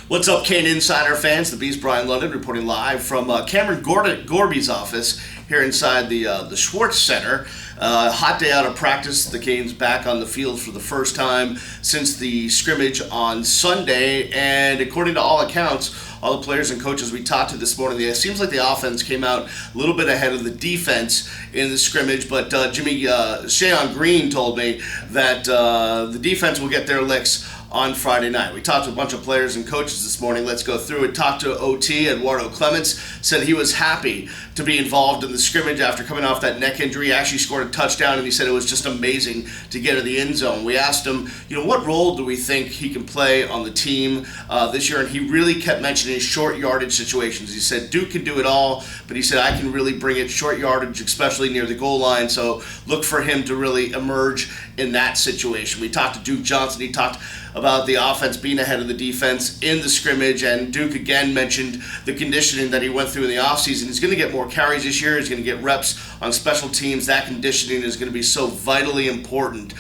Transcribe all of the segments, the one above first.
What's up, Kane Insider fans? The Beast Brian London reporting live from Cameron Gorby's office here inside the Schwartz Center. Hot day out of practice. The Canes back on the field for the first time since the scrimmage on Sunday, and according to all accounts, all the players and coaches we talked to this morning, it seems like the offense came out a little bit ahead of the defense in the scrimmage, but Shayon Green told me that the defense will get their licks on Friday night. We talked to a bunch of players and coaches this morning. Let's go through it. Talked to OT. Eduardo Clements said he was happy to be involved in the scrimmage after coming off that neck injury. He actually scored a touchdown, and he said it was just amazing to get to the end zone. We asked him, what role do we think he can play on the team this year? And he really kept mentioning short yardage situations. He said Duke can do it all, but he said I can really bring it short yardage, especially near the goal line. So look for him to really emerge in that situation. We talked to Duke Johnson. He talked about the offense being ahead of the defense in the scrimmage, and Duke again mentioned the conditioning that he went through in the offseason. He's going to get more carries this year. He's going to get reps on special teams. That conditioning is going to be so vitally important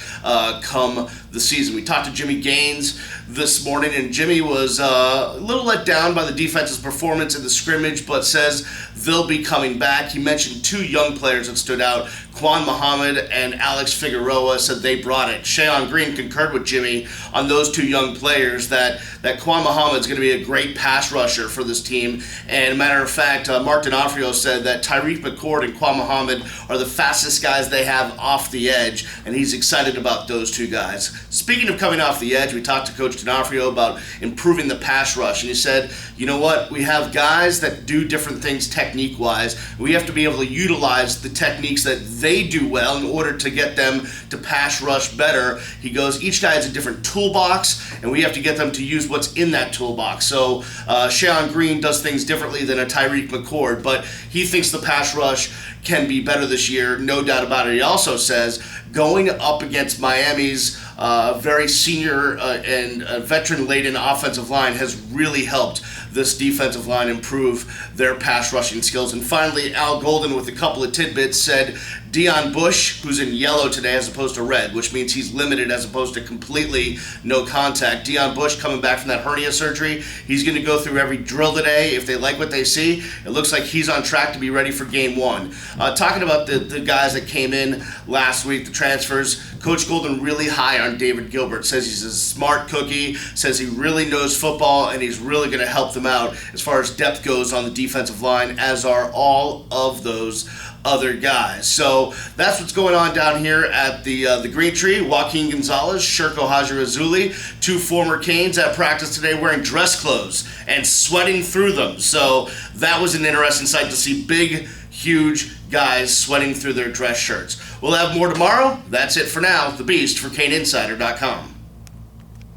come the season. We talked to Jimmy Gaines this morning, and Jimmy was a little let down by the defense's performance in the scrimmage, but says they'll be coming back. He mentioned two young players that stood out. Quan Muhammad and Alex Figueroa said they brought it. Shayon Green concurred with Jimmy on those two young players, that Quan Muhammad is going to be a great pass rusher for this team. And a matter of fact, Mark D'Onofrio said that Tyreek McCord and Quan Muhammad are the fastest guys they have off the edge, and he's excited about those two guys. Speaking of coming off the edge, we talked to Coach D'Onofrio about improving the pass rush, and he said, we have guys that do different things technique-wise. We have to be able to utilize the techniques that they do well in order to get them to pass rush better. He goes, each guy has a different toolbox, and we have to get them to use what's in that toolbox. So Shayon Green does things differently than a Tyreek McCord, but he thinks the pass rush can be better this year, no doubt about it. He also says going up against Miami's very senior and veteran-laden offensive line has really helped this defensive line improve their pass rushing skills. And finally, Al Golden, with a couple of tidbits, said Deon Bush, who's in yellow today as opposed to red, which means he's limited as opposed to completely no contact. Deon Bush coming back from that hernia surgery. He's going to go through every drill today. If they like what they see, it looks like he's on track to be ready for game one. Talking about the guys that came in last week, the transfers, Coach Golden really high on David Gilbert. Says he's a smart cookie, says he really knows football, and he's really going to help them out as far as depth goes on the defensive line, as are all of those other guys. So that's what's going on down here at the Green Tree. Joaquin Gonzalez, Sherko Haji-Razuli, two former Canes at practice today wearing dress clothes and sweating through them. So that was an interesting sight to see big, huge guys sweating through their dress shirts. We'll have more tomorrow. That's it for now. The Beast for CaneInsider.com.